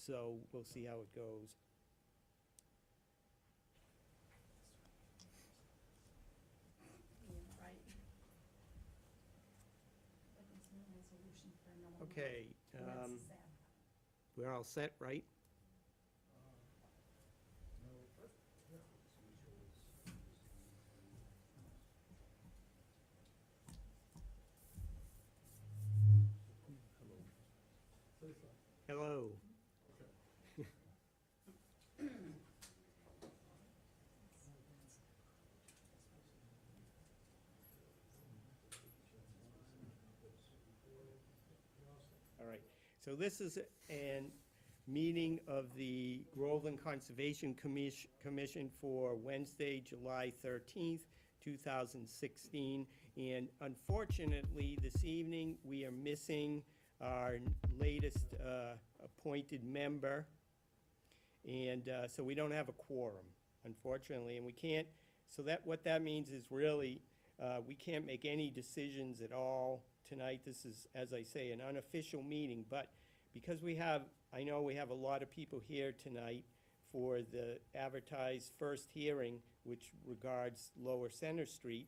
so we'll see how it goes. Yeah, right. But there's no resolution for another month. Okay, When's that? we're all set, right? Hello. All right, so this is a meeting of the Groveland Conservation Commission for Wednesday, July 13th, 2016. And unfortunately, this evening, we are missing our latest appointed member. And so we don't have a quorum, unfortunately, and we can't, so what that means is really, we can't make any decisions at all tonight. This is, as I say, an unofficial meeting, but because I know we have a lot of people here tonight for the advertised first hearing, which regards Lower Center Street,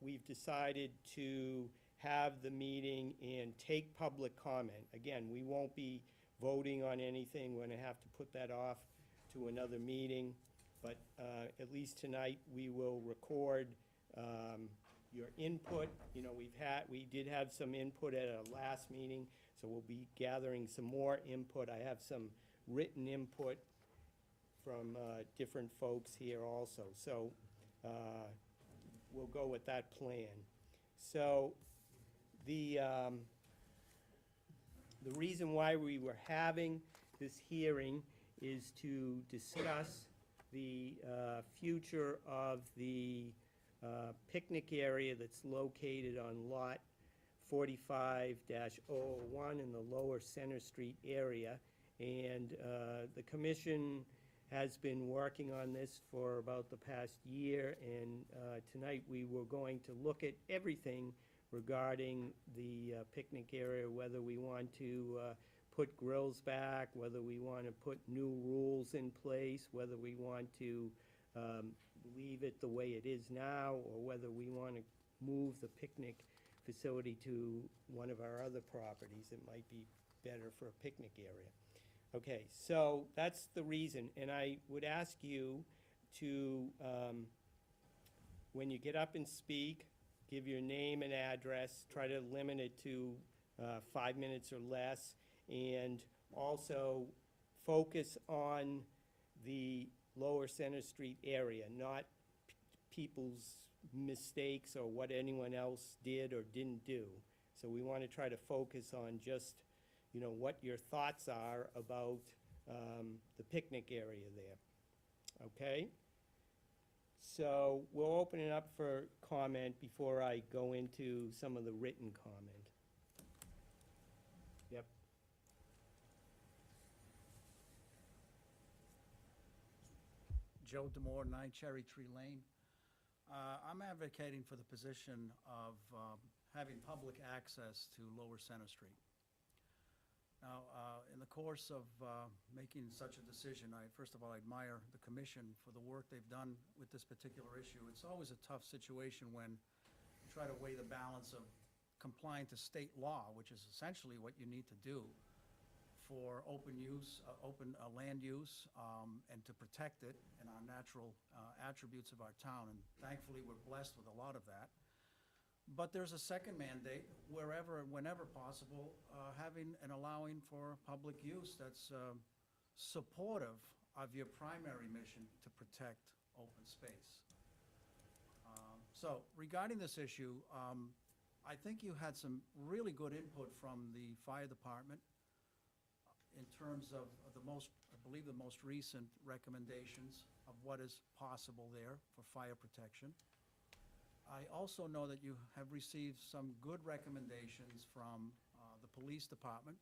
we've decided to have the meeting and take public comment. Again, we won't be voting on anything. We're gonna have to put that off to another meeting. But at least tonight, we will record your input. You know, we did have some input at our last meeting, so we'll be gathering some more input. I have some written input from different folks here also. So we'll go with that plan. So the reason why we were having this hearing is to discuss the future of the picnic area that's located on Lot 45-001 in the Lower Center Street area. And the commission has been working on this for about the past year, and tonight we were going to look at everything regarding the picnic area, whether we want to put grills back, whether we want to put new rules in place, whether we want to leave it the way it is now, or whether we want to move the picnic facility to one of our other properties that might be better for a picnic area. Okay, so that's the reason, and I would ask you to, when you get up and speak, give your name and address, try to limit it to 5 minutes or less, and also focus on the Lower Center Street area, not people's mistakes or what anyone else did or didn't do. So we want to try to focus on just, you know, what your thoughts are about the picnic area there, okay? So we'll open it up for comment before I go into some of the written comment. Yep. Joe Demore, 9 Cherry Tree Lane. I'm advocating for the position of having public access to Lower Center Street. Now, in the course of making such a decision, first of all, I admire the commission for the work they've done with this particular issue. It's always a tough situation when you try to weigh the balance of complying to state law, which is essentially what you need to do for open use, land use, and to protect it and our natural attributes of our town. And thankfully, we're blessed with a lot of that. But there's a second mandate, wherever and whenever possible, having and allowing for public use that's supportive of your primary mission to protect open space. So regarding this issue, I think you had some really good input from the fire department in terms of I believe the most recent recommendations of what is possible there for fire protection. I also know that you have received some good recommendations from the police department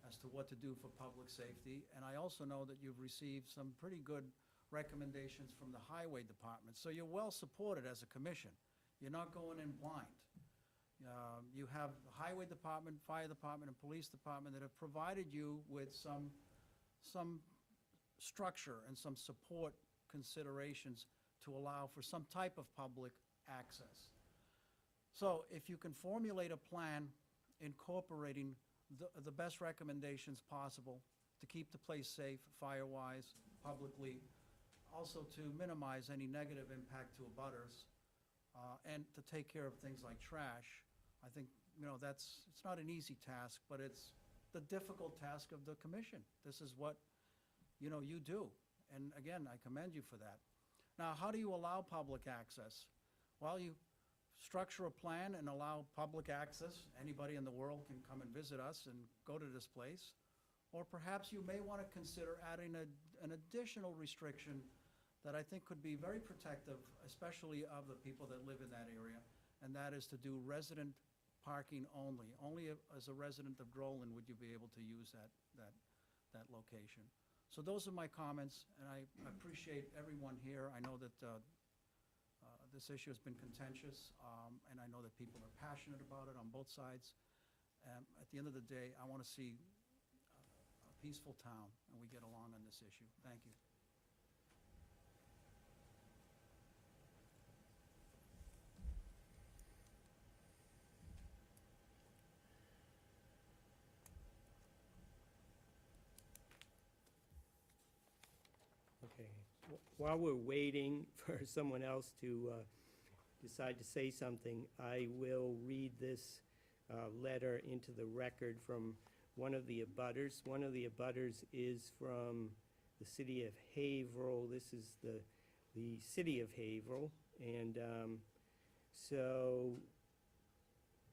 as to what to do for public safety, and I also know that you've received some pretty good recommendations from the highway department. So you're well supported as a commission. You're not going in blind. You have the highway department, fire department, and police department that have provided you with some some structure and some support considerations to allow for some type of public access. So if you can formulate a plan incorporating the best recommendations possible to keep the place safe, fire-wise, publicly, also to minimize any negative impact to abutters, and to take care of things like trash, I think, it's not an easy task, but it's the difficult task of the commission. This is what, you do. And again, I commend you for that. Now, how do you allow public access? Well, you structure a plan and allow public access. Anybody in the world can come and visit us and go to this place. Or perhaps you may want to consider adding an additional restriction that I think could be very protective, especially of the people that live in that area, and that is to do resident parking only. Only as a resident of Groveland would you be able to use that location. So those are my comments, and I appreciate everyone here. I know that this issue has been contentious, and I know that people are passionate about it on both sides. At the end of the day, I want to see a peaceful town, and we get along on this issue. Thank you. Okay. While we're waiting for someone else to decide to say something, I will read this letter into the record from one of the abutters. One of the abutters is from the city of Haverhill. This is the city of Haverhill. And so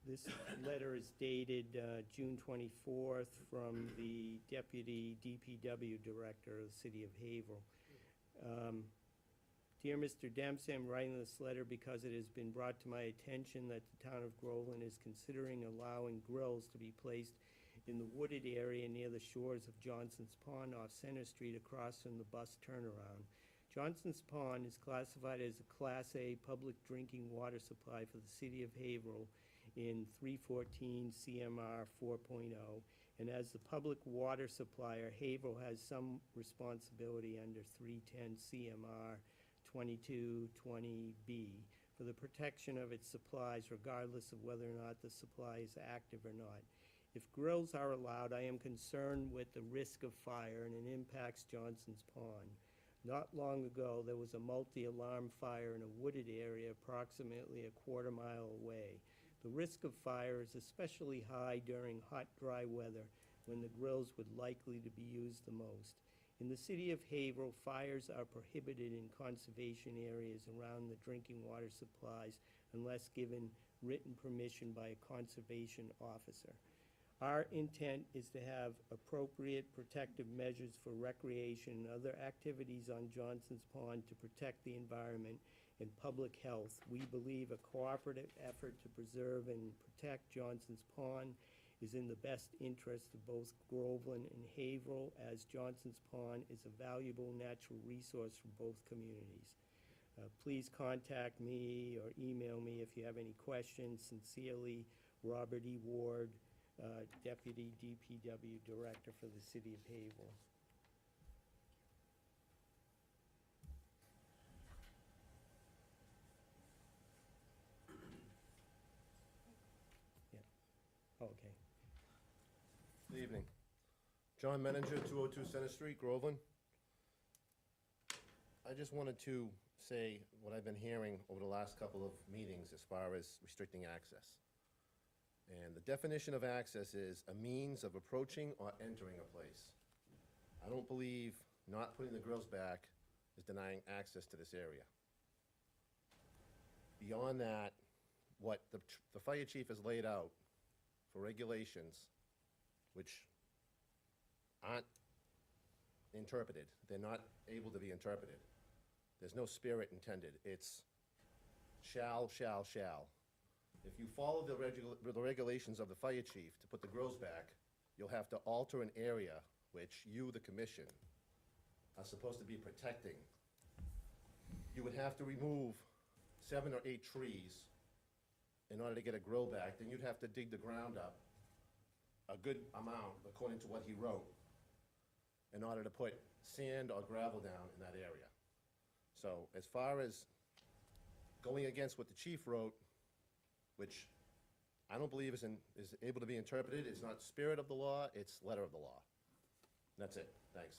this letter is dated June 24th from the Deputy DPW Director of the city of Haverhill. Dear Mr. Dempsey, I'm writing this letter because it has been brought to my attention that the town of Groveland is considering allowing grills to be placed in the wooded area near the shores of Johnson's Pond off Center Street across from the bus turnaround. Johnson's Pond is classified as a Class A public drinking water supply for the city of Haverhill in 314 CMR 4.0. And as the public water supplier, Haverhill has some responsibility under 310 CMR 2220B for the protection of its supplies regardless of whether or not the supply is active or not. If grills are allowed, I am concerned with the risk of fire and it impacts Johnson's Pond. Not long ago, there was a multi-alarm fire in a wooded area approximately a quarter-mile away. The risk of fire is especially high during hot, dry weather when the grills would likely to be used the most. In the city of Haverhill, fires are prohibited in conservation areas around the drinking water supplies unless given written permission by a conservation officer. Our intent is to have appropriate protective measures for recreation and other activities on Johnson's Pond to protect the environment and public health. We believe a cooperative effort to preserve and protect Johnson's Pond is in the best interest of both Groveland and Haverhill, as Johnson's Pond is a valuable natural resource for both communities. Please contact me or email me if you have any questions. Sincerely, Robert E. Ward, Deputy DPW Director for the City of Haverhill. Yeah. Okay. Good evening. John Menninger, 202 Center Street, Groveland. I just wanted to say what I've been hearing over the last couple of meetings as far as restricting access. And the definition of access is a means of approaching or entering a place. I don't believe not putting the grills back is denying access to this area. Beyond that, what the fire chief has laid out for regulations, which aren't interpreted, they're not able to be interpreted. There's no spirit intended. It's shall. If you follow the regulations of the fire chief to put the grills back, you'll have to alter an area which you, the commission, are supposed to be protecting. You would have to remove 7 or 8 trees in order to get a grill back. Then you'd have to dig the ground up a good amount according to what he wrote. in order to put sand or gravel down in that area. So as far as going against what the chief wrote, which I don't believe is able to be interpreted, it's not spirit of the law, it's letter of the law. That's it, thanks.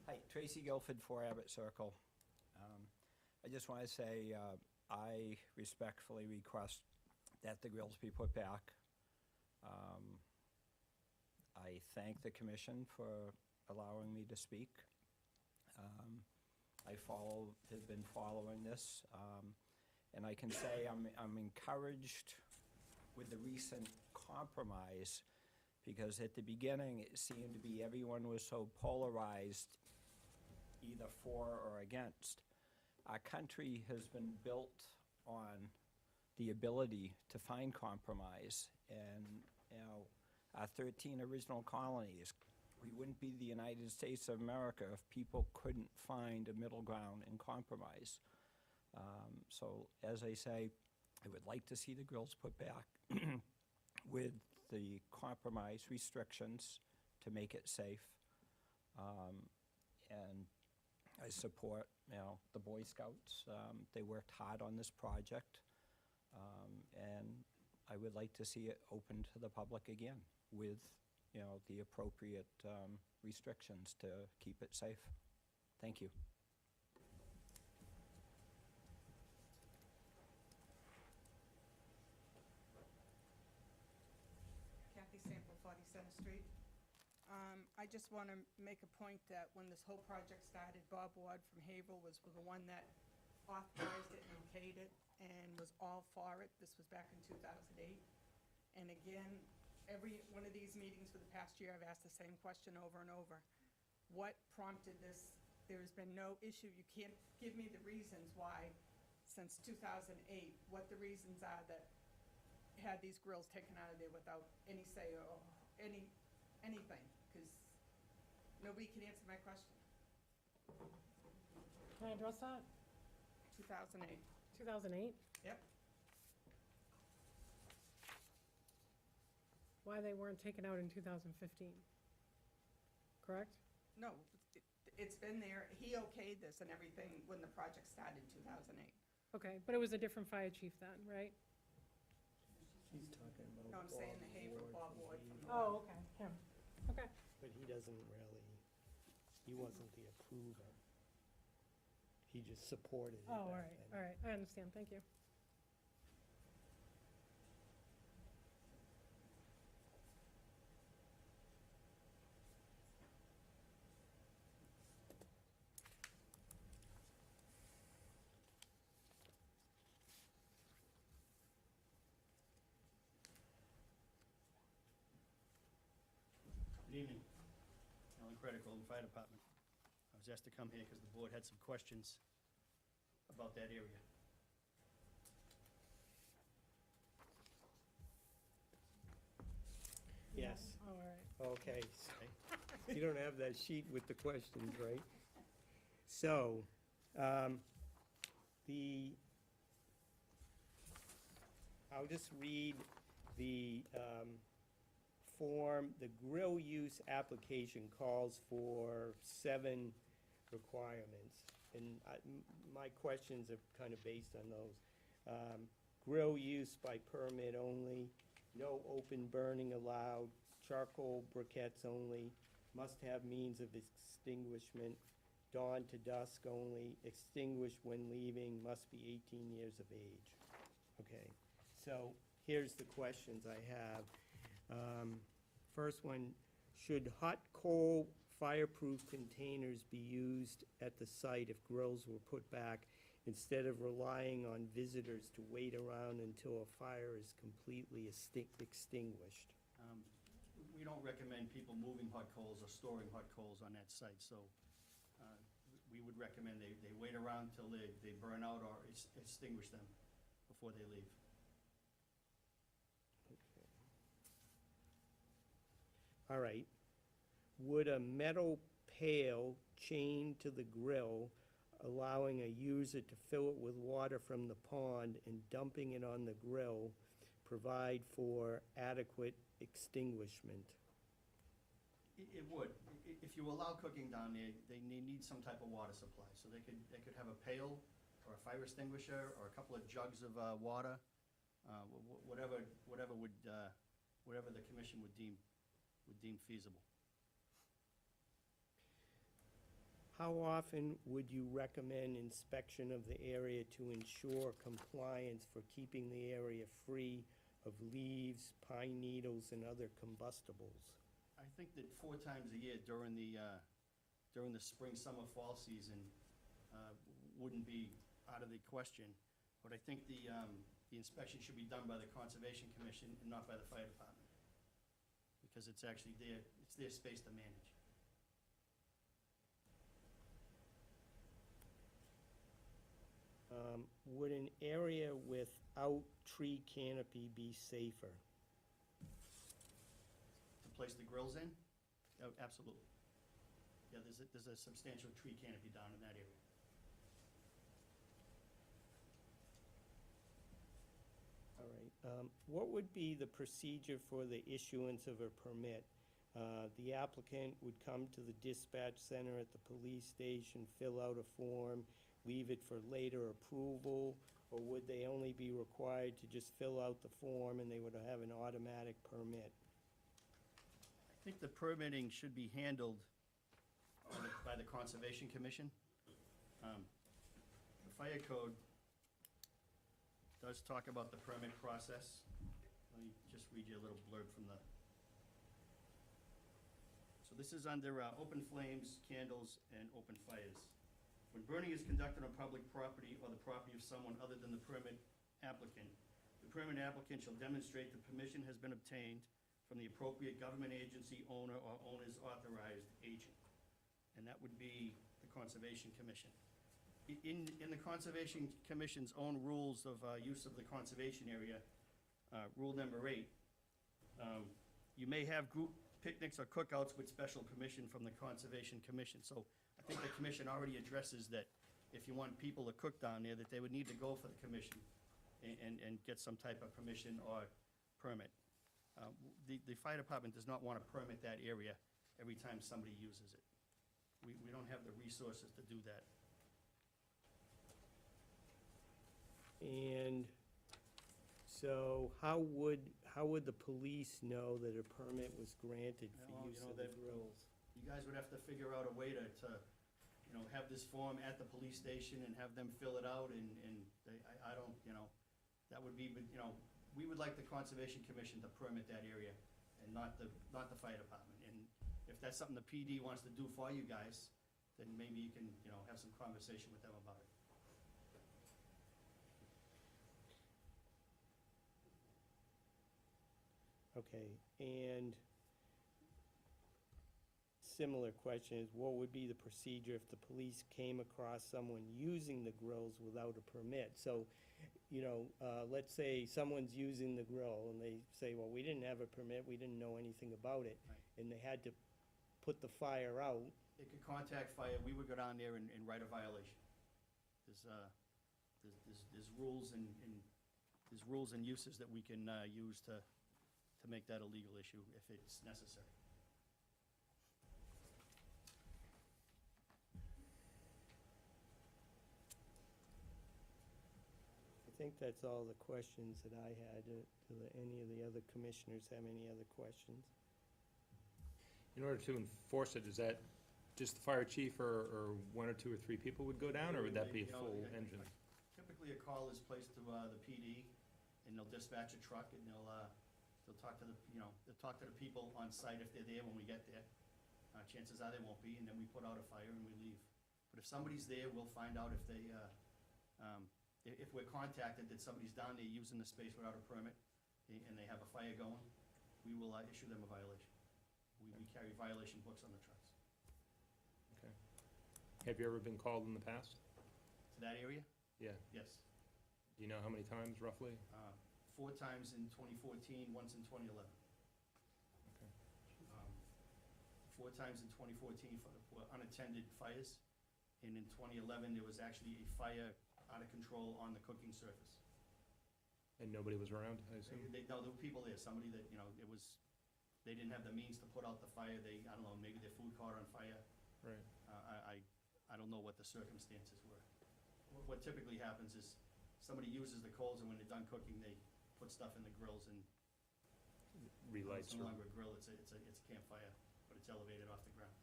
Hi, Tracy Guilford, 4 Abbott Circle. I just want to say I respectfully request that the grills be put back. I thank the commission for allowing me to speak. Have been following this, and I can say I'm encouraged with the recent compromise, because at the beginning it seemed to be everyone was so polarized, either for or against. Our country has been built on the ability to find compromise, and our 13 original colonies, we wouldn't be the United States of America if people couldn't find a middle ground and compromise. So as I say, I would like to see the grills put back with the compromise restrictions to make it safe. And I support, the Boy Scouts. They worked hard on this project. And I would like to see it open to the public again with, the appropriate restrictions to keep it safe. Thank you. Kathy Sample, 40 Center Street. I just want to make a point that when this whole project started, Bob Ward from Haverhill was the one that authorized it and okayed it and was all for it. This was back in 2008. And again, every one of these meetings for the past year, I've asked the same question over and over. What prompted this? There's been no issue. You can't give me the reasons why, since 2008, what the reasons are that had these grills taken out of there without any say or anything, because nobody can answer my question. Can I address that? 2008. 2008? Yep. Why they weren't taken out in 2015? Correct? No, it's been there. He okayed this and everything when the project started in 2008. Okay, but it was a different fire chief then, right? She's talking about No, I'm saying the Haverhill Bob Ward from the. Oh, okay, him. Okay. But he doesn't really, he wasn't the approver. He just supported it. Oh, all back right, then. all right, I understand, thank you. Good evening. Alan Critical, Fire Department. I was asked to come here because the board had some questions about that area. Yes, Oh, all right. okay. So you don't have that sheet with the questions, right? So, I'll just read the form. The grill use application calls for 7 requirements, and my questions are kind of based on those. Grill use by permit only, no open burning allowed, charcoal briquettes only, must have means of extinguishment, dawn to dusk only, extinguish when leaving, must be 18 years of age. Okay, so here's the questions I have. First one, should hot coal fireproof containers be used at the site if grills were put back instead of relying on visitors to wait around until a fire is completely extinguished. We don't recommend people moving hot coals or storing hot coals on that site, so we would recommend they wait around till they burn out or extinguish them before they leave. All right. Would a metal pail chained to the grill, allowing a user to fill it with water from the pond and dumping it on the grill, provide for adequate extinguishment? It would. If you allow cooking down there, they need some type of water supply. So they could have a pail or a fire extinguisher or a couple of jugs of water, whatever the commission would deem feasible. How often would you recommend inspection of the area to ensure compliance for keeping the area free of leaves, pine needles, and other combustibles? I think that 4 times a year during the spring, summer, fall season wouldn't be out of the question. But I think the inspection should be done by the Conservation Commission and not by the fire department, because it's actually it's their space to manage. Would an area without tree canopy be safer? To place the grills in? Oh, absolutely. Yeah, there's a substantial tree canopy down in that area. All right. What would be the procedure for the issuance of a permit? The applicant would come to the dispatch center at the police station, fill out a form, leave it for later approval, or would they only be required to just fill out the form and they would have an automatic permit? I think the permitting should be handled by the Conservation Commission. The fire code does talk about the permit process. Let me just read you a little blurb from the... So this is under open flames, candles, and open fires. When burning is conducted on public property or the property of someone other than the permit applicant, the permit applicant shall demonstrate that permission has been obtained from the appropriate government agency, owner, or owner's authorized agent. And that would be the Conservation Commission. In the Conservation Commission's own rules of use of the conservation area, rule number 8, you may have group picnics or cookouts with special permission from the Conservation Commission. So I think the commission already addresses that if you want people to cook down there, that they would need to go for the commission and get some type of permission or permit. The fire department does not want to permit that area every time somebody uses it. We don't have the resources to do that. And so how would the police know that a permit was granted for Well, use of the grills? You guys would have to figure out a way to have this form at the police station and have them fill it out, and I don't, that would be, we would like the Conservation Commission to permit that area and not the fire department. And if that's something the PD wants to do for you guys, then maybe you can, have some conversation with them about it. Okay, and similar question is, what would be the procedure if the police came across someone using the grills without a permit? So, let's say someone's using the grill and they say, well, we didn't have a permit, we didn't know anything about it, Right. and they had to put the fire out. They could contact fire, we would go down there and write a violation. There's rules and there's rules and uses that we can use to make that a legal issue if it's necessary. I think that's all the questions that I had. Do any of the other commissioners have any other questions? In order to enforce it, is that just the fire chief or 1 or 2 or 3 people would go down, or would that be a full engine? Typically, a call is placed to the PD, and they'll dispatch a truck, and they'll talk to they'll talk to the people on site if they're there when we get there. Chances are they won't be, and then we put out a fire and we leave. But if somebody's there, we'll find out if they If we're contacted that somebody's down there using the space without a permit, and they have a fire going, we will issue them a violation. We carry violation books on the trucks. Okay. Have you ever been called in the past? To that area? Yeah. Yes. Do you know how many times roughly? 4 times in 2014, once in 2011. Okay. 4 times in 2014 for unattended fires, and in 2011, there was actually a fire out of control on the cooking surface. And nobody was around, I assume? No, there were people there, somebody that, they didn't have the means to put out the fire, I don't know, maybe their food caught on fire. Right. I don't know what the circumstances were. What typically happens is, somebody uses the coals, and when they're done cooking, they put stuff in the grills, and Relights it's no or, longer a grill, it's a campfire, but it's elevated off the ground.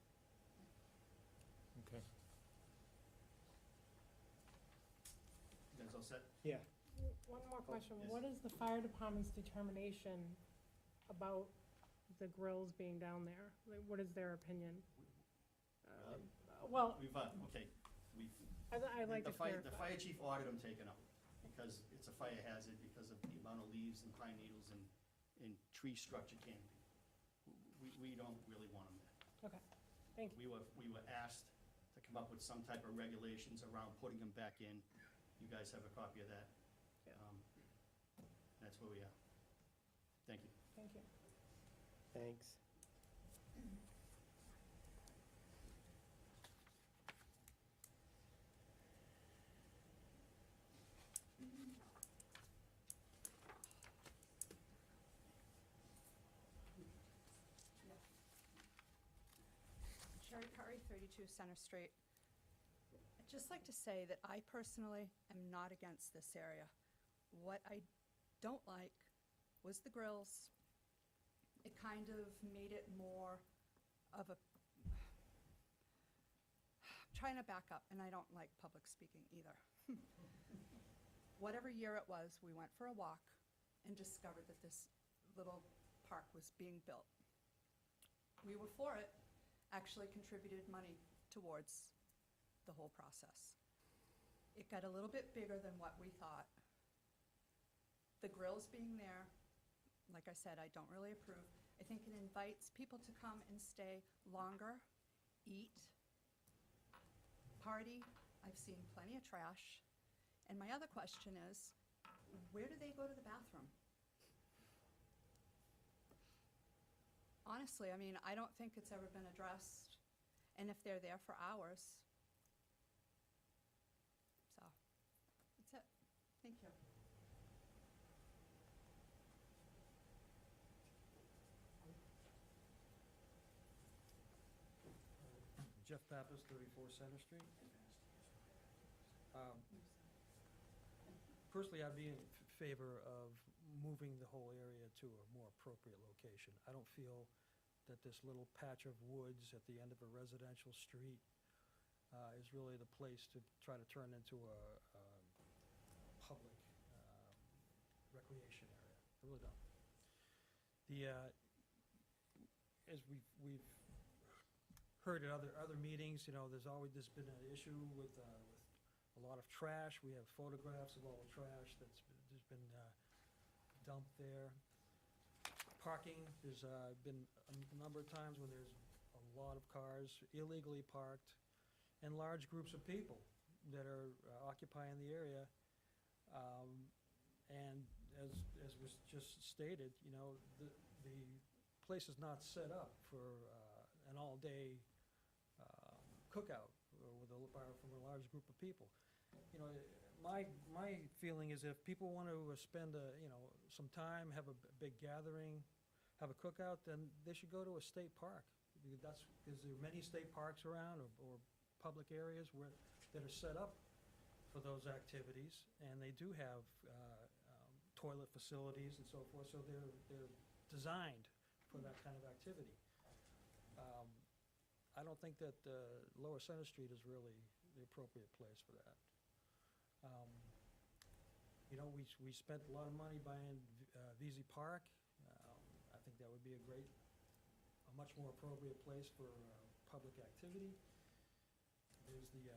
okay. You guys all set? Yeah. One more question. yes. What is the fire department's determination about the grills being down there? Like, what is their opinion? Really? Well, We've, okay, we've, I'd like to the fire clarify. chief ordered them taken out, because it's a fire hazard, because of the amount of leaves and pine needles and tree structure canopy. We don't really want them there. Okay, thank you. We were asked to come up with some type of regulations around putting them back in. You guys have a copy of that. Yeah. That's where we are. Thank you. Thank you. Thanks. Sherry Curry, 32 Center Street. I'd just like to say that I personally am not against this area. What I don't like was the grills. It kind of made it more of a, I'm trying to back up, and I don't like public speaking either. Whatever year it was, we went for a walk and discovered that this little park was being built. We were for it, actually contributed money towards the whole process. It got a little bit bigger than what we thought. The grills being there, like I said, I don't really approve. I think it invites people to come and stay longer, eat, party. I've seen plenty of trash. And my other question is, where do they go to the bathroom? Honestly, I mean, I don't think it's ever been addressed, and if they're there for hours. So, that's it. Thank you. Jeff Pappas, 34 Center Street. Personally, I'd be in favor of moving the whole area to a more appropriate location. I don't feel that this little patch of woods at the end of a residential street is really the place to try to turn into a public recreation area. I really don't. As we've heard at other meetings, there's been an issue with a lot of trash. We have photographs of all the trash that's been dumped there. Parking, there's been a number of times when there's a lot of cars illegally parked and large groups of people that are occupying the area. And as was just stated, the place is not set up for an all-day cookout from a large group of people. My feeling is if people want to spend some time, have a big gathering, have a cookout, then they should go to a state park. Because there are many state parks around or public areas that are set up for those activities, and they do have toilet facilities and so forth, so they're designed for that kind of activity. I don't think that Lower Center Street is really the appropriate place for that. We spent a lot of money buying VZ Park. I think that would be a much more appropriate place for public activity. There's the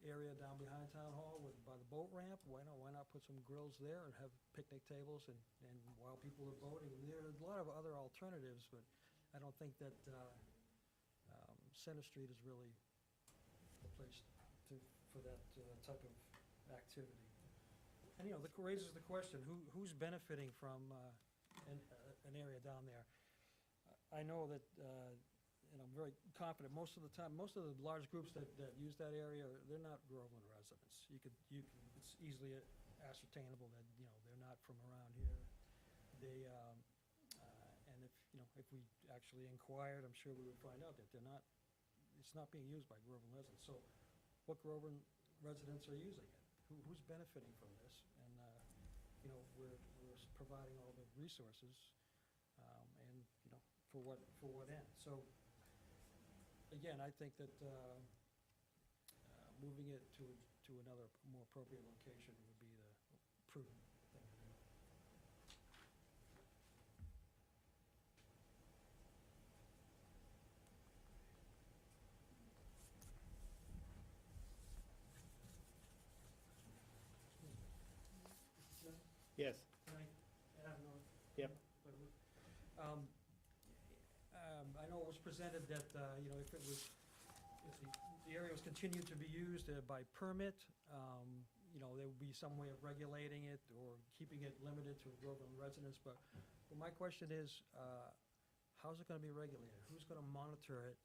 area down behind Town Hall by the boat ramp, why not put some grills there and have picnic tables and while people are voting? There are a lot of other alternatives, but I don't think that Center Street is really the place for that type of activity. And, you know, that raises the question, who's benefiting from an area down there? I know that, and I'm very confident, most of the time, most of the large groups that use that area, they're not Groveland residents. It's easily ascertainable that, you know, they're not from around here. They, and if we actually inquired, I'm sure we would find out that it's not being used by Groveland residents. So what Groveland residents are using it? Who's benefiting from this? And, you know, we're providing all the resources, and, you know, for what end? So, again, I think that moving it to another more appropriate location would be the prudent thing to do. Yes, Can I add another? Yep. I know it was presented that, you know, if the area was continued to be used by permit, you know, there would be some way of regulating it or keeping it limited to Groveland residents, but my question is, how's it gonna be regulated? Who's gonna monitor it,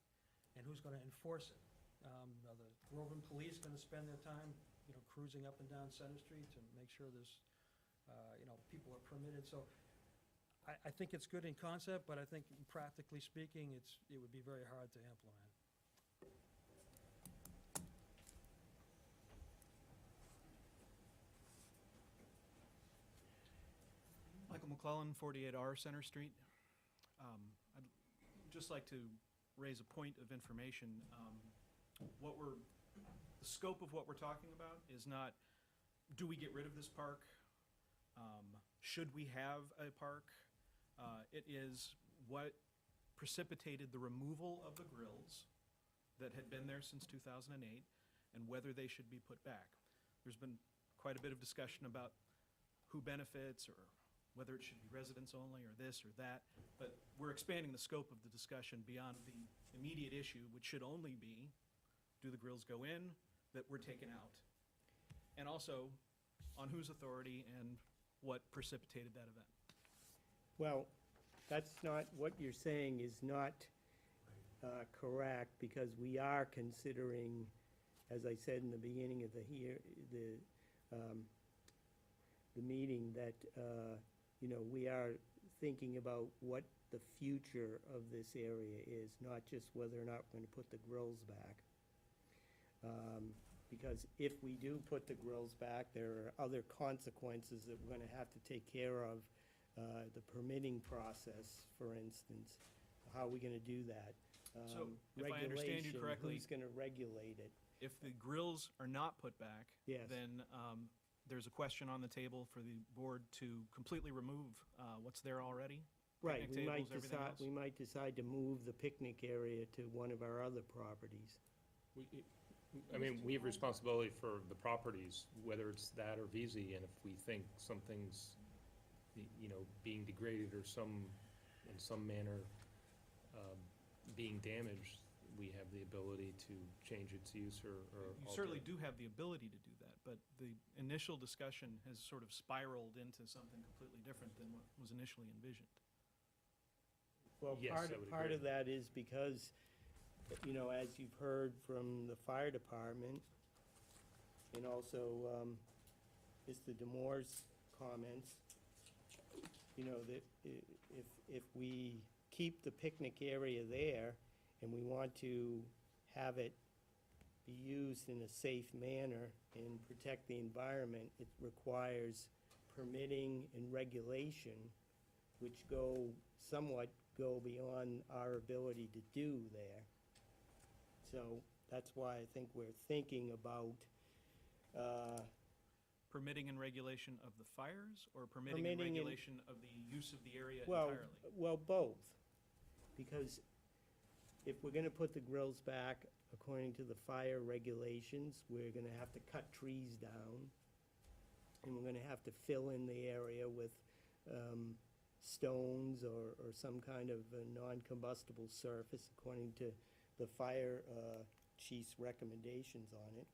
and who's gonna enforce it? Are the Groveland police gonna spend their time, you know, cruising up and down Center Street to make sure there's, you know, people are permitted? So I think it's good in concept, but I think practically speaking, it would be very hard to implement. Michael McClellan, 48R Center Street. I'd just like to raise a point of information. The scope of what we're talking about is not, do we get rid of this park? Should we have a park? It is what precipitated the removal of the grills that had been there since 2008 and whether they should be put back. There's been quite a bit of discussion about who benefits or whether it should be residents only or this or that, but we're expanding the scope of the discussion beyond the immediate issue, which should only be, do the grills go in, that were taken out? And also, on whose authority and what precipitated that event. well, that's not, what you're saying is not correct, because we are considering, as I said in the beginning of the meeting, that, you know, we are thinking about what the future of this area is, not just whether or not we're gonna put the grills back. Because if we do put the grills back, there are other consequences that we're gonna have to take care of. The permitting process, for instance, how are we gonna do that? So, if I understand you Regulation, correctly, who's gonna regulate it? if the grills are not put back, Yes. then there's a question on the table for the board to completely remove what's there already. Right, Picnic we might tables, everything decide, else? we might decide to move the picnic area to one of our other properties. I mean, we have responsibility for the properties, whether it's that or VZ, and if we think something's, you know, being degraded or in some manner, being damaged, we have the ability to change its use or You alter certainly it. do have the ability to do that, but the initial discussion has sort of spiraled into something completely different than what was initially envisioned. Well, Yes, I would part agree. of that is because, you know, as you've heard from the fire department, and also, Mr. Demore's comments, you know, that if we keep the picnic area there, and we want to have it be used in a safe manner and protect the environment, it requires permitting and regulation, which somewhat go beyond our ability to do there. So that's why I think we're thinking about, Permitting and regulation of the fires, or permitting and Permitting and- regulation of the use of the area well, entirely? well, both. Because if we're gonna put the grills back according to the fire regulations, we're gonna have to cut trees down. And we're gonna have to fill in the area with, stones or some kind of a non-combustible surface according to the fire, chief's recommendations on it.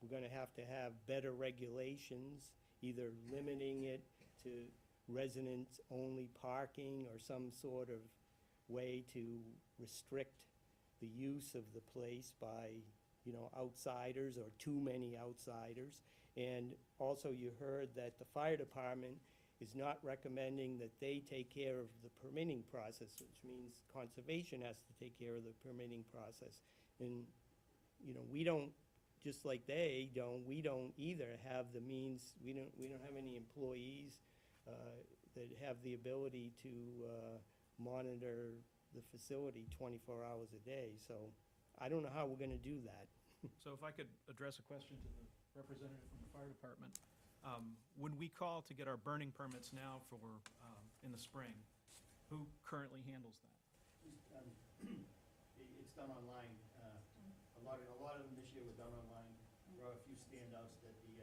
We're gonna have to have better regulations, either limiting it to residents-only parking or some sort of way to restrict the use of the place by, outsiders or too many outsiders. And also you heard that the fire department is not recommending that they take care of the permitting process, which means conservation has to take care of the permitting process. And, we don't, just like they don't, we don't either have the means, we don't have any employees that have the ability to monitor the facility 24 hours a day. So I don't know how we're gonna do that. So if I could address a question to the representative from the fire department. When we call to get our burning permits now for, in the spring, who currently handles that? It's done online. A lot of them this year were done online. There are a few standouts that the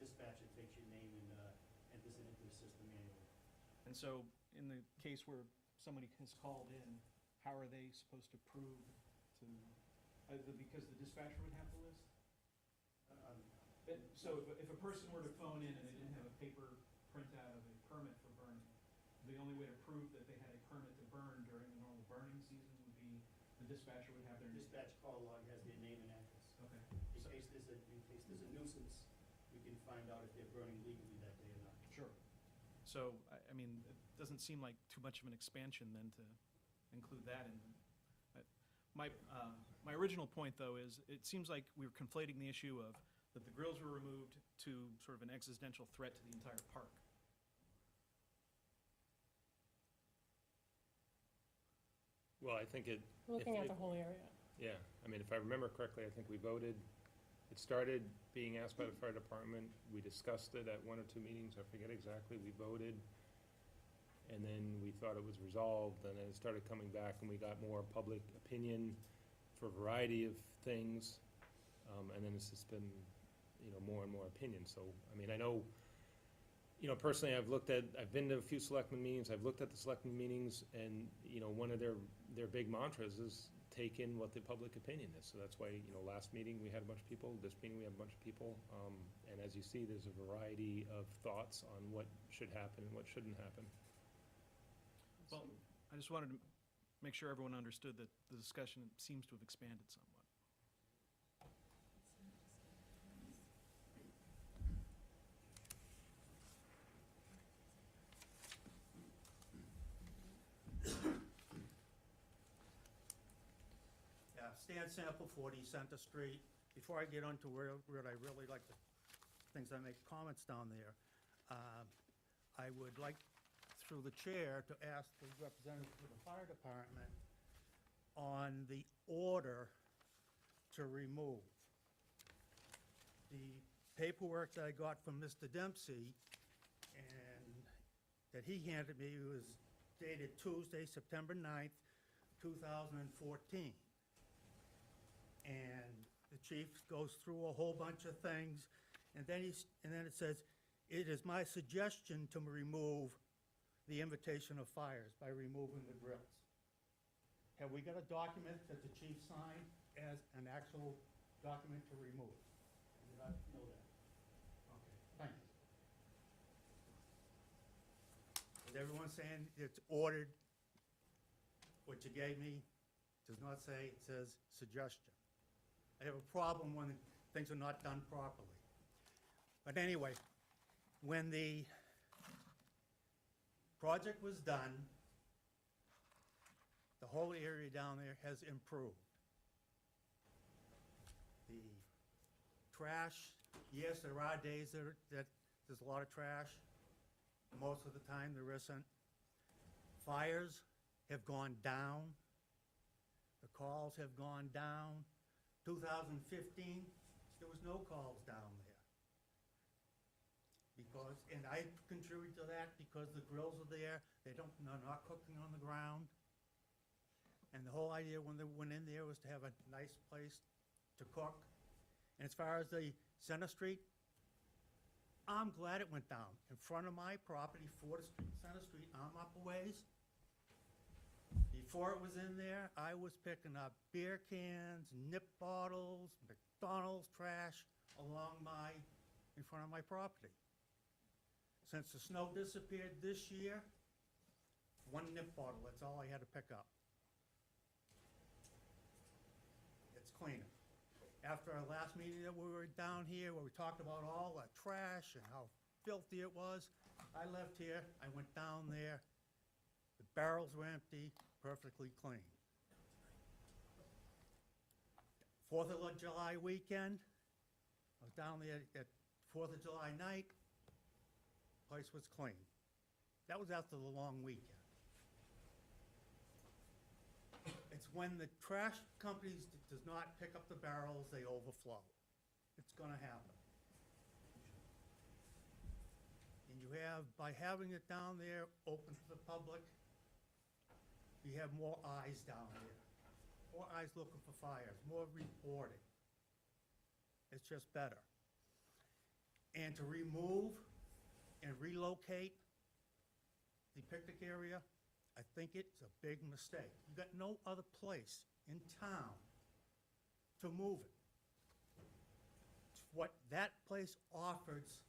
dispatcher takes your name and enters it into the system manually. And so, in the case where somebody has called in, how are they supposed to prove to, because the dispatcher would have the list? So if a person were to phone in and they didn't have a paper printout of a permit for burning, the only way to prove that they had a permit to burn during the normal burning season would be the dispatcher would have their name. Dispatch call log has their name and address. Okay. In case there's a nuisance, we can find out if they're burning legally that day or not. Sure. So, I mean, it doesn't seem like too much of an expansion then to include that in. My original point, though, is it seems like we're conflating the issue of that the grills were removed to sort of an existential threat to the entire park. Well, I think it. Looking at the whole area. Yeah, I mean, if I remember correctly, I think we voted, it started being asked by the fire department, we discussed it at one or two meetings, I forget exactly, we voted, and then we thought it was resolved, and then it started coming back, and we got more public opinion for a variety of things, and then it's just been, more and more opinion, so, I mean, I know, personally, I've been to a few selectmen meetings, I've looked at the selectmen meetings, and, one of their big mantras is take in what the public opinion is. So that's why, last meeting, we had a bunch of people, this meeting, we have a bunch of people. And as you see, there's a variety of thoughts on what should happen and what shouldn't happen. Well, I just wanted to make sure everyone understood that the discussion seems to have expanded somewhat. Stan Sample, 40 Center Street. Before I get on to where I really like the things I make comments down there, I would like, through the chair, to ask the representative for the fire department on the order to remove. The paperwork that I got from Mr. Dempsey and that he handed me was dated Tuesday, September 9th, 2014. And the chief goes through a whole bunch of things, and then it says, "It is my suggestion to remove the invitation of fires by removing the grills." Have we got a document that the chief signed as an actual document to remove? I did not know that. Okay, thank you. Is everyone saying it's ordered? What you gave me does not say, it says suggestion. I have a problem when things are not done properly. But anyway, when the project was done, the whole area down there has improved. The trash, yes, there are days that there's a lot of trash. Most of the time there isn't. Fires have gone down. The calls have gone down. 2015, there was no calls down there. And I contribute to that because the grills are there, they're not cooking on the ground. And the whole idea when they went in there was to have a nice place to cook. And as far as the Center Street, I'm glad it went down. In front of my property, 4th Street, Center Street, I'm up a ways. Before it was in there, I was picking up beer cans, nip bottles, McDonald's trash in front of my property. Since the snow disappeared this year, 1 nip bottle, that's all I had to pick up. It's cleaner. After our last meeting that we were down here, where we talked about all the trash and how filthy it was, I left here, I went down there, the barrels were empty, perfectly clean. 4th of July weekend, I was down there at 4th of July night, place was clean. That was after the long weekend. It's when the trash companies does not pick up the barrels, they overflow. It's gonna happen. And you have, by having it down there, open to the public, you have more eyes down there. More eyes looking for fires, more reporting. It's just better. And to remove and relocate the picnic area, I think it's a big mistake. You got no other place in town to move it. What that place offers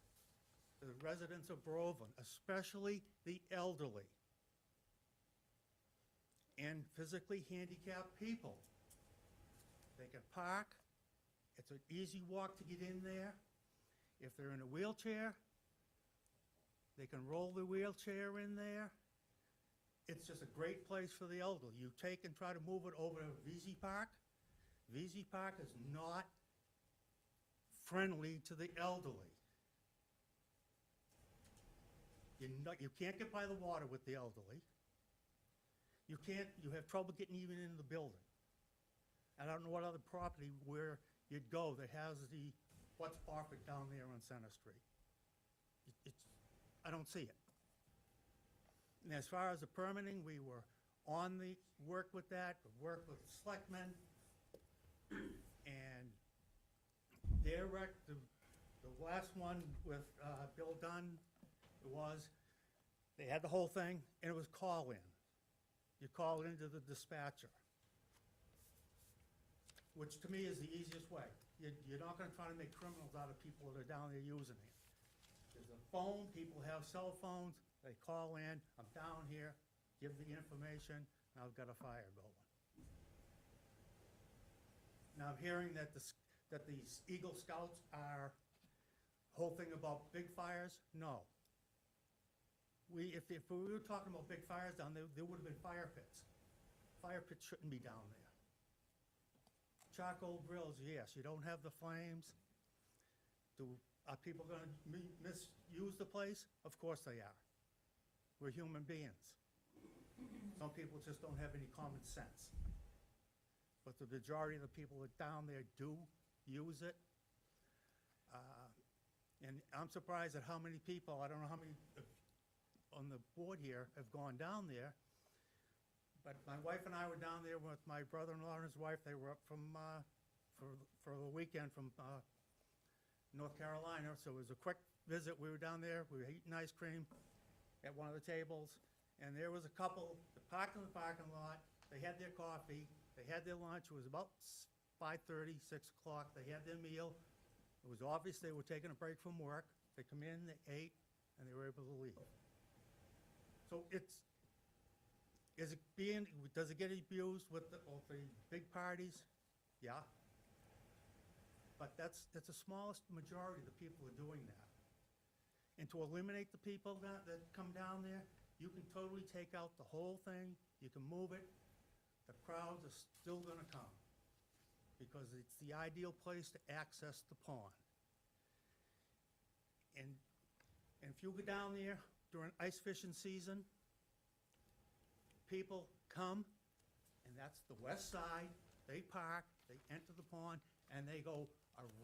the residents of Groveland, especially the elderly and physically handicapped people. They can park. It's an easy walk to get in there. If they're in a wheelchair, they can roll the wheelchair in there. It's just a great place for the elderly. You take and try to move it over to VZ Park. VZ Park is not friendly to the elderly. You can't get by the water with the elderly. You have trouble getting even into the building. I don't know what other property where you'd go that has what's offered down there on Center Street. I don't see it. And as far as the permitting, we were on the work with that, work with selectmen, and the last one with Bill Dunn they had the whole thing, and it was call-in. You call into the dispatcher, which to me is the easiest way. You're not gonna try to make criminals out of people that are down there using it. There's a phone, people have cell phones, they call in, I'm down here, give the information, and I've got a fire going. Now I'm hearing that these Eagle Scouts are whole thing about big fires. No. If we were talking about big fires down there, there would have been fire pits. Fire pits shouldn't be down there. Charcoal grills, yes, you don't have the flames. Are people gonna misuse the place? Of course they are. We're human beings. Some people just don't have any common sense. But the majority of the people that down there do use it. And I'm surprised at how many people, I don't know how many on the board here have gone down there. But my wife and I were down there with my brother-in-law and his wife. They were up from, for the weekend from North Carolina. So it was a quick visit. We were down there. We were eating ice cream at one of the tables. And there was a couple that parked in the parking lot. They had their coffee. They had their lunch. It was about 5:30, 6 o'clock. They had their meal. It was obvious they were taking a break from work. They come in, they ate, and they were able to leave. So does it get abused with the big parties? Yeah. But that's the smallest majority of the people are doing that. And to eliminate the people that come down there, you can totally take out the whole thing, you can move it, the crowds are still gonna come. Because it's the ideal place to access the pond. And if you go down there during ice fishing season, people come, and that's the west side, they park, they enter the pond, and they go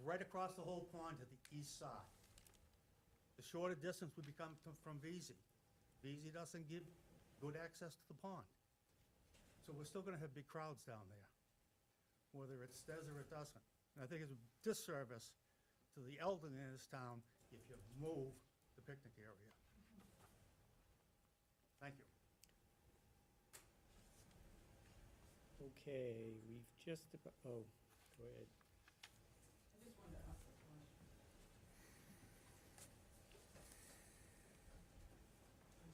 right across the whole pond to the east side. The shorter distance would become from VZ. VZ doesn't give good access to the pond. So we're still gonna have big crowds down there, whether it does or it doesn't. And I think it's a disservice to the elderly in this town if you move the picnic area. Thank you. Okay, we've just about, oh, go ahead. I just wanted to ask a question.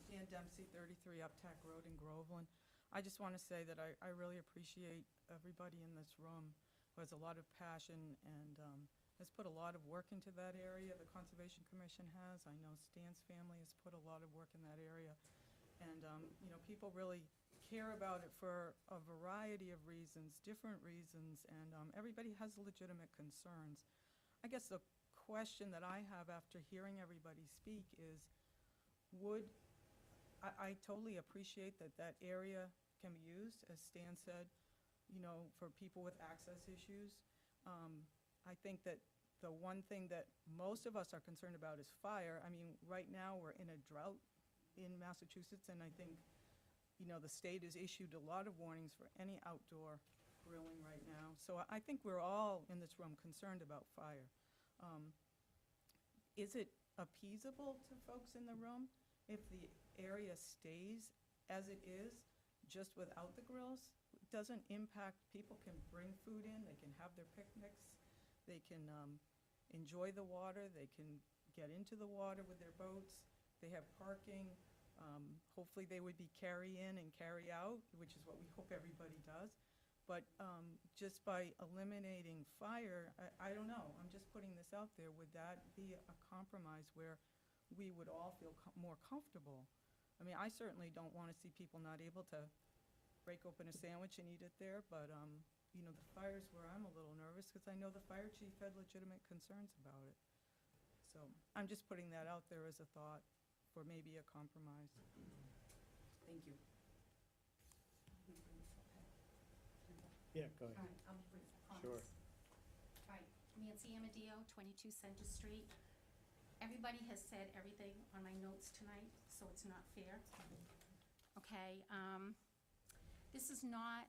Dan Dempsey, 33 Uptack Road in Groveland. I just want to say that I really appreciate everybody in this room who has a lot of passion and has put a lot of work into that area. The Conservation Commission has. I know Stan's family has put a lot of work in that area. And, you know, people really care about it for a variety of reasons, different reasons, and everybody has legitimate concerns. I guess the question that I have after hearing everybody speak is, I totally appreciate that that area can be used, as Stan said, you know, for people with access issues. I think that the one thing that most of us are concerned about is fire. I mean, right now, we're in a drought in Massachusetts, and I think, you know, the state has issued a lot of warnings for any outdoor grilling right now. So I think we're all in this room concerned about fire. Is it appeasable to folks in the room if the area stays as it is, just without the grills? It doesn't impact, people can bring food in, they can have their picnics, they can enjoy the water, they can get into the water with their boats, they have parking. Hopefully they would be carry in and carry out, which is what we hope everybody does. But just by eliminating fire, I don't know, I'm just putting this out there, would that be a compromise where we would all feel more comfortable? I mean, I certainly don't want to see people not able to break open a sandwich and eat it there, but, you know, the fire's where I'm a little nervous, because I know the fire chief had legitimate concerns about it. So I'm just putting that out there as a thought for maybe a compromise. Thank you. Yeah, go All ahead. right, I'll be brief, I Sure. promise. All right, Nancy Amadio, 22 Center Street. Everybody has said everything on my notes tonight, so it's not fair. Okay, this is not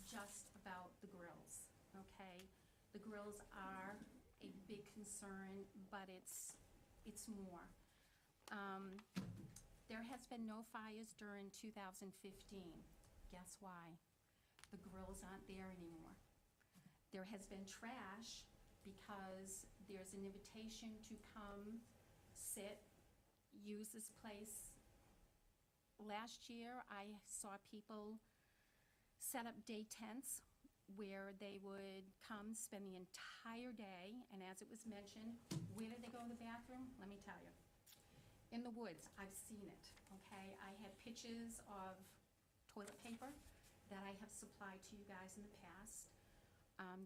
just about the grills, okay? The grills are a big concern, but it's more. There has been no fires during 2015. Guess why? The grills aren't there anymore. There has been trash because there's an invitation to come, sit, use this place. Last year, I saw people set up day tents where they would come spend the entire day, and as it was mentioned, where did they go to the bathroom? Let me tell you. In the woods, I've seen it, okay? I had pictures of toilet paper that I have supplied to you guys in the past.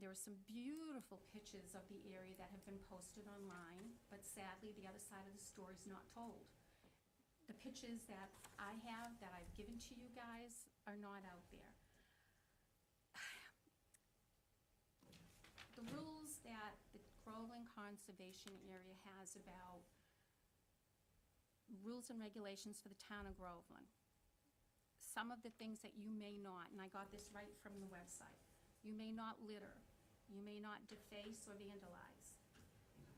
There are some beautiful pictures of the area that have been posted online, but sadly, the other side of the story is not told. The pictures that I have, that I've given to you guys, are not out there. The rules that the Groveland Conservation Area has about rules and regulations for the town of Groveland. Some of the things that you may not, and I got this right from the website, you may not litter, you may not deface or vandalize,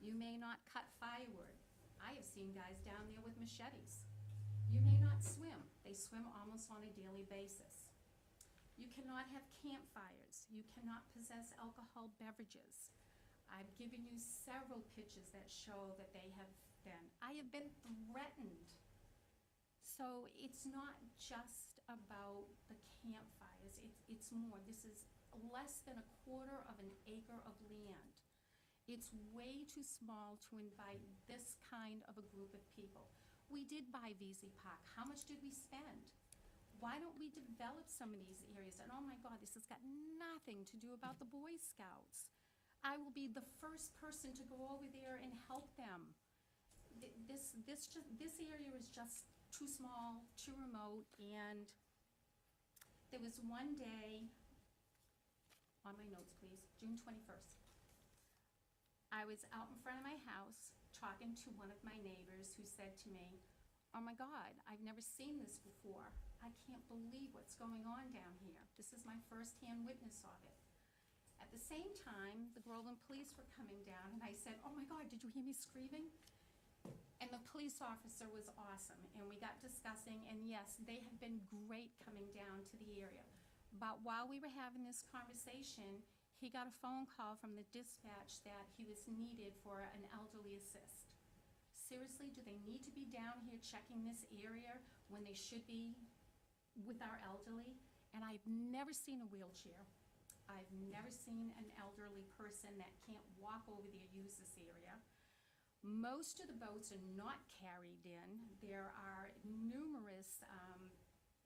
you may not cut firewood. I have seen guys down there with machetes. You may not swim. They swim almost on a daily basis. You cannot have campfires. You cannot possess alcohol beverages. I've given you several pictures that show that they have been. I have been threatened. So it's not just about the campfires. It's more. This is less than 1/4 of an acre of land. It's way too small to invite this kind of a group of people. We did buy VZ Park. How much did we spend? Why don't we develop some of these areas? And oh my God, this has got nothing to do about the Boy Scouts. I will be the first person to go over there and help them. This area is just too small, too remote, and there was one day, on my notes please, June 21st. I was out in front of my house talking to one of my neighbors who said to me, oh my God, I've never seen this before. I can't believe what's going on down here. I'm firsthand witness of it. At the same time, the Groveland police were coming down, and I said, "Oh my God, did you hear me screaming?" And the police officer was awesome, and we got discussing, and yes, they have been great coming down to the area. But while we were having this conversation, he got a phone call from the dispatch that he was needed for an elderly assist. Seriously, do they need to be down here checking this area when they should be with our elderly? And I've never seen a wheelchair. I've never seen an elderly person that can't walk over there use this area. Most of the boats are not carried in. There are numerous,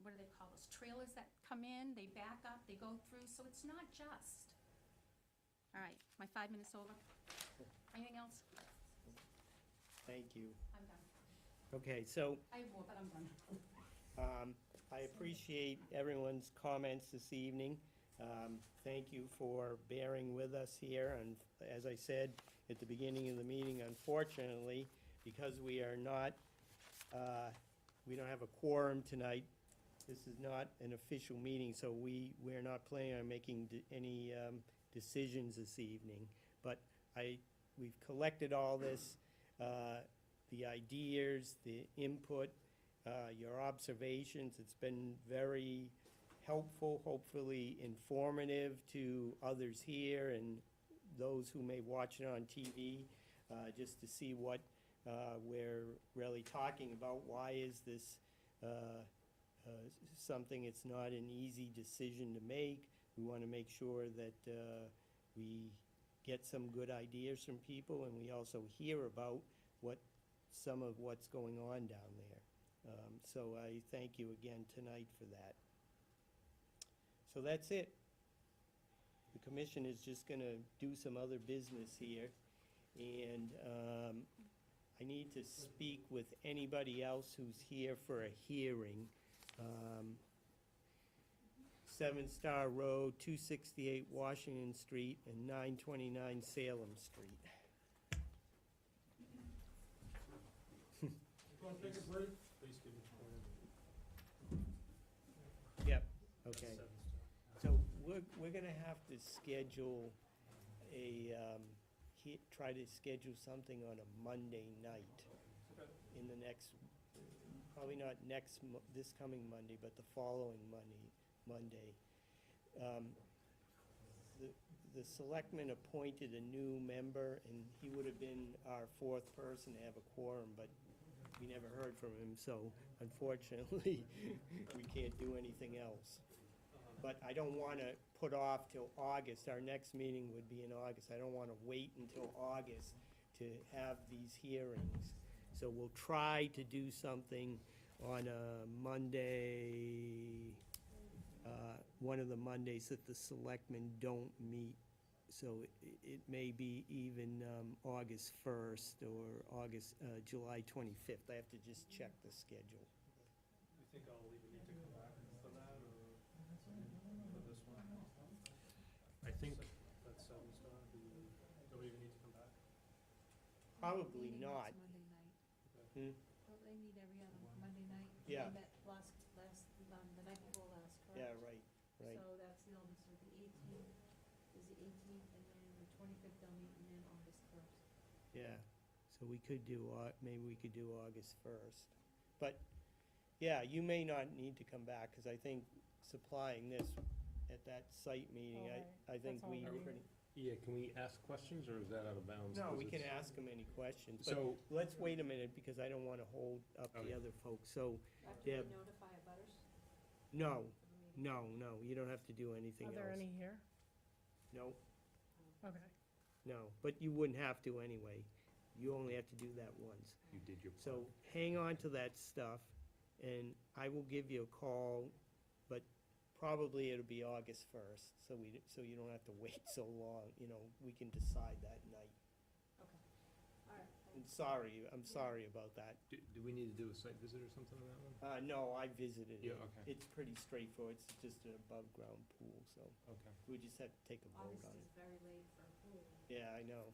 what do they call those, trailers that come in, they back up, they go through, so it's not just. All right, my 5 minutes over. Anything else? Thank you. I'm done. Okay, so I have more, but I'm done. I appreciate everyone's comments this evening. Thank you for bearing with us here, and as I said at the beginning of the meeting, unfortunately, because we are not, we don't have a quorum tonight, this is not an official meeting, so we're not planning on making any decisions this evening. But we've collected all this, the ideas, the input, your observations. It's been very helpful, hopefully informative to others here and those who may watch it on TV, just to see what we're really talking about. Why is this something? It's not an easy decision to make. We want to make sure that we get some good ideas from people, and we also hear about some of what's going on down there. So I thank you again tonight for that. So that's it. The commission is just going to do some other business here, and I need to speak with anybody else who's here for a hearing. 7 Star Road, 268 Washington Street, and 929 Salem Street. Yep, okay. So we're gonna have to schedule try to schedule something on a Monday night in the next, probably not this coming Monday, but the following Monday. The selectmen appointed a new member, and he would have been our 4th person to have a quorum, but we never heard from him, so unfortunately, we can't do anything else. But I don't want to put off till August. Our next meeting would be in August. I don't want to wait until August to have these hearings. So we'll try to do something on a Monday, one of the Mondays that the selectmen don't meet. So it may be even August 1st or July 25th. I have to just check the schedule. You think I'll even need to come back for that, or for this one? I think, That 7 Star, don't we even need to come back? Probably not. Monday night. Hmm? Don't they meet every other Monday night? Yeah. They met the night before last, correct? Yeah, right. So that's the only, so the 18th is the 18th, and then the 25th they'll meet, and then August 1st. Yeah, so we could do, maybe we could do August 1st. But, yeah, you may not need to come back, because I think supplying this at that site meeting, Oh, I think that's all we we need. pretty. yeah, can we ask questions, or is that out of bounds? No, 'Cause we can it's- ask them any questions, but So, let's wait a minute, because I don't want to hold up the Okay. other folks. So, After Deb, they notify abutters no, for the meeting? no, you don't have to do anything Are else. there any here? No, Okay. no, but you wouldn't have to anyway. You only have to do that once. you did your part. So hang on to that stuff, and I will give you a call, but probably it'll be August 1st, so you don't have to wait so long, we can decide that night. Okay, all right. I'm sorry about that. Do we need to do a site visit or something on that one? No, I visited it. Yeah, okay. It's pretty straightforward, it's just an above-ground pool, so Okay. we just have to take a vote August on is it. very late for a pool. Yeah, I know.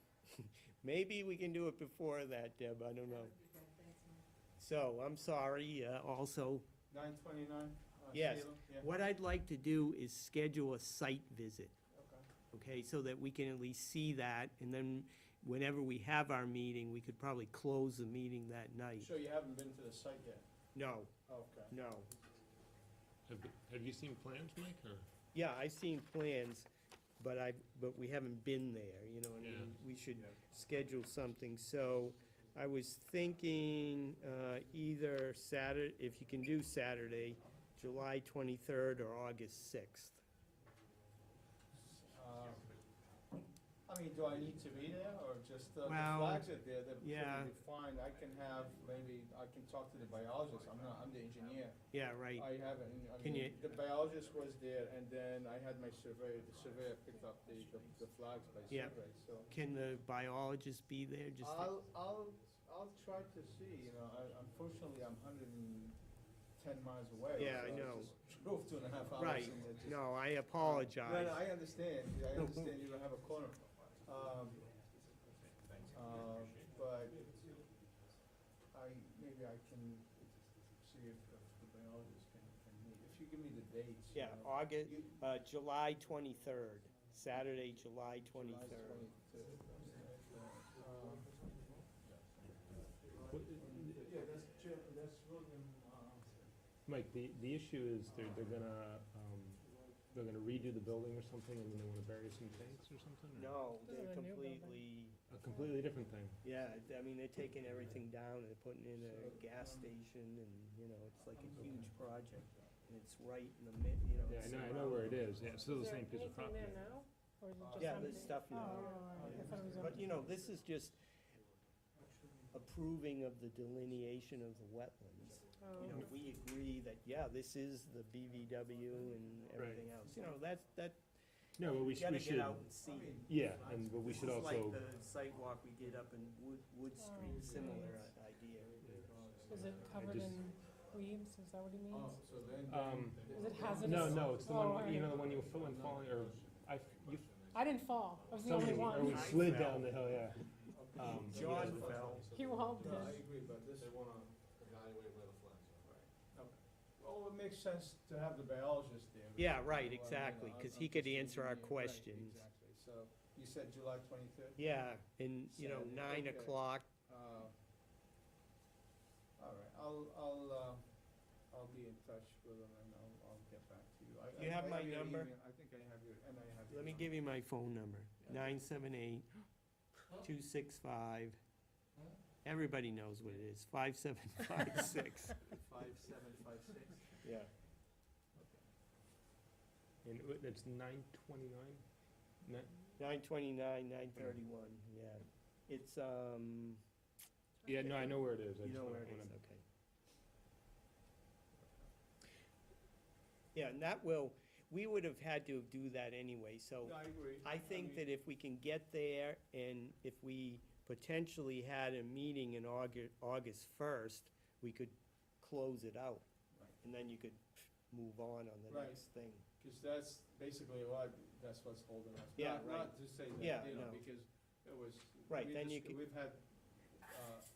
Maybe we can do it before that, Deb, I don't That know. would be good, thanks, Mike. So, I'm sorry, also, 929, Yes. Stephen? Yeah. What I'd like to do is schedule a site visit, Okay. okay, so that we can at least see that, and then whenever we have our meeting, we could probably close the meeting that night. So you haven't been to the site yet? No, Okay. no. Have you seen plans, Mike, or? Yeah, I've seen plans, but we haven't been there, you know, what I mean, we should schedule something, so I was thinking, either Saturday, if you can do Saturday, July 23rd or August 6th. I mean, do I need to be there, or just, the Well, flags are there, they're yeah. perfectly fine, I can have, maybe, I can talk to the biologist, I'm the engineer. Yeah, right. I haven't, I Can mean, you- the biologist was there, and then I had my surveyor, the surveyor picked up the flags by Yeah. survey, so. Can the biologist be there, just? I'll try to see, you know, unfortunately, I'm 110 miles away. Yeah, I so know. just drove 2.5 hours. Right, and it just- no, I apologize. No, no, I understand you don't have a corner. But maybe I can see if the biologist can meet, if you give me the dates. you Yeah, know. August, You- July 23rd, Saturday, July July 23rd. 23rd. Yeah, that's William, Mike, the issue is they're gonna redo the building or something, and then they wanna bury some tanks or something? or- No, This is they're a new building. completely, A completely different thing. yeah, I mean, they're taking everything down and they're putting in a gas station and, you know, it's like a huge project. And it's right in the mid, you know. Yeah, it's I know where it around- is, yeah, it's still the Is there same piece of property. anything there now, or is it just Yeah, empty? there's stuff Oh, now. I thought it was But, empty. you know, this is just approving of the delineation of the wetlands. Oh, You know, we agree that, yeah, this is the BVW and everything else. You know, that, No, but we you should, gotta get out and see. yeah, but we should This is also, like the sidewalk we did up in Wood Street, similar idea. is it covered just- in weeds, is that what he means? so then. Is it hazardous? no, it's the Oh, one, you alright. know, the one you fell and falling, or you, I didn't fall, I was the only something, or we one. slid fell. down the hill, yeah. John fell. You all No, I did. agree, but this. They wanna evaluate where the flags are. Right. Okay. Well, it makes sense to have the biologist there. Yeah, right, You know, exactly, I'm- 'cause I'm he could just answer our thinking, right, questions. Exactly, so you said July 23rd? Yeah, and, you know, Saturday, 9 okay. o'clock. All right, I'll be in touch with him and I'll get back to you. You have my your number? email. I think I have your, and I have your. Let me number. give you my phone number, 978-265, everybody knows what it is, 5756. 5756. Yeah. And it's 929? 929, 931, yeah. It's, Yeah, no, I know where it is. I you just know where it wanna- is, okay. Yeah, and that will, we would have had to do that anyway, so. No, I agree. I think that if we can get there, and if we potentially had a meeting in August 1st, we could close it out. Right. And then you could move on the Right. next thing. Because that's basically that's what's holding us. Yeah, Not- right. Not to say Yeah, that, you know, no. because it was. Right, we then you disc- could- We've had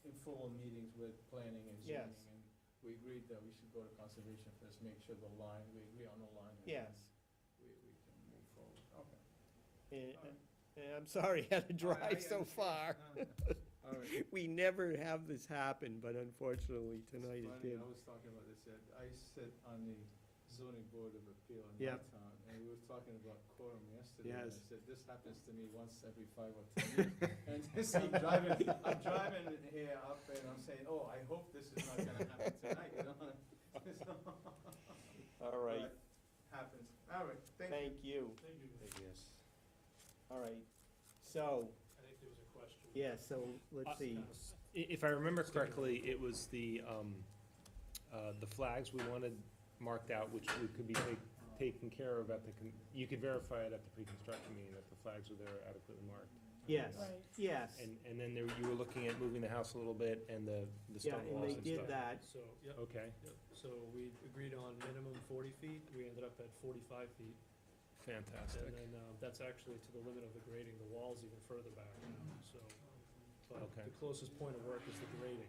informal meetings with planning and Yes. zoning, and we agreed that we should go to conservation first, make sure we agree on the line. and Yes. then we can move forward, okay. And, All right. and I'm sorry I had to All right, I drive so far. understand. All right. We never have this happen, but unfortunately tonight it Funny, did. I was talking about this, I sit on the zoning board of appeal in Yeah. my town, and we were talking about quorum yesterday. And I Yes. said, this happens to me once every 5 or 10 years. And this, I'm driving here up and I'm saying, oh, I hope this is not gonna happen tonight, you know? All right, But happens. All right, thank you. thank you. Thank you. Yes. All right, so, I think there was a question. yeah, so let's see. If I remember correctly, it was the flags we wanted marked out, which could be taken care of at you could verify it at the pre-construction meeting, that the flags were there adequately marked. Yes, Right. yes. And then you were looking at moving the house a little bit and the Yeah, stone and walls they and did stuff. that. So, yep, Okay, yep. So we agreed on minimum 40 feet. We ended up at 45 feet. fantastic. And then that's actually to the limit of the grading. The wall's even further back now, so. But Okay. the closest point of work is the grading,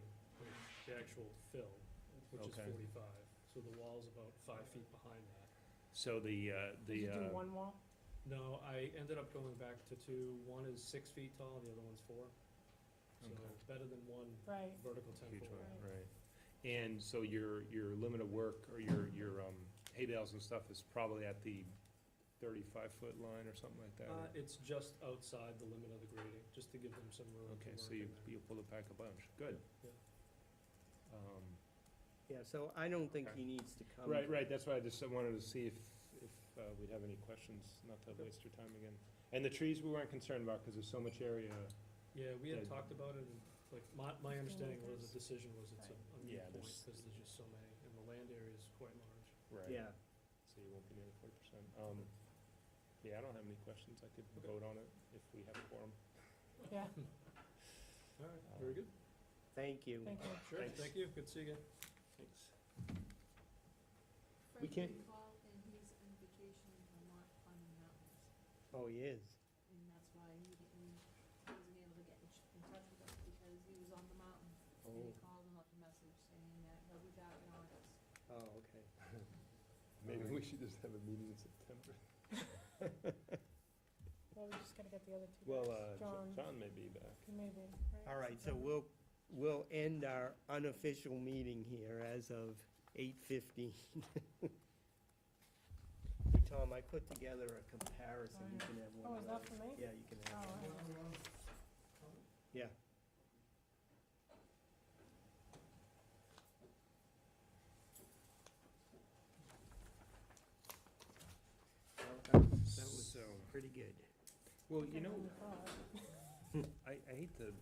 the actual fill, which is Okay. 45. so the wall's about 5 feet behind that. So Did you do one wall? No, I ended up going back to two. One is 6 feet tall, the other one's 4. So Okay. better than one Right. vertical huge 10-foot one, wall. right. And so your limit of work, or your hay bales and stuff is probably at the 35-foot line or something like that? or- It's just outside the limit of the grading, just to give them some room to Okay, work so in you there. pull it back a bunch, good. Yeah. Yeah, so I don't think Okay. he needs to come. Right, that's why I just wanted to see if we'd have any questions, not to Okay. waste your time again. And the trees we weren't concerned about, because there's so much area. Yeah, we had Yeah. talked about it, and like, my understanding was the decision was it's a Right. moot Yeah, point, there's- because there's just so many, and the land area is quite large. Right. Yeah, So you won't be near the 40%. Yeah, I don't have any questions. I could vote on it if we have a quorum. Yeah, All right, very good. thank you. thank you. Sure, Thanks. thank you, good to see you again. Thanks. We Fred can't- did call, and he's on vacation in Vermont climbing the mountains, Oh, he is. and that's why he wasn't able to get in touch with us, because he was on the mountain. And he Oh. called and left a message saying that he'll be back in August. Oh, okay. Maybe we should just have a meeting in September. Well, we just gotta get the other two Well, guys. John, John may be back. maybe, right? All right, so we'll end our unofficial meeting here as of 8:15. Tom, I put together a comparison. You can have one Oh, of is that those. for me? Yeah, you can Oh, have all one. right. Yeah. Well, that was So, pretty good. well, you know, Good one you thought. I hate to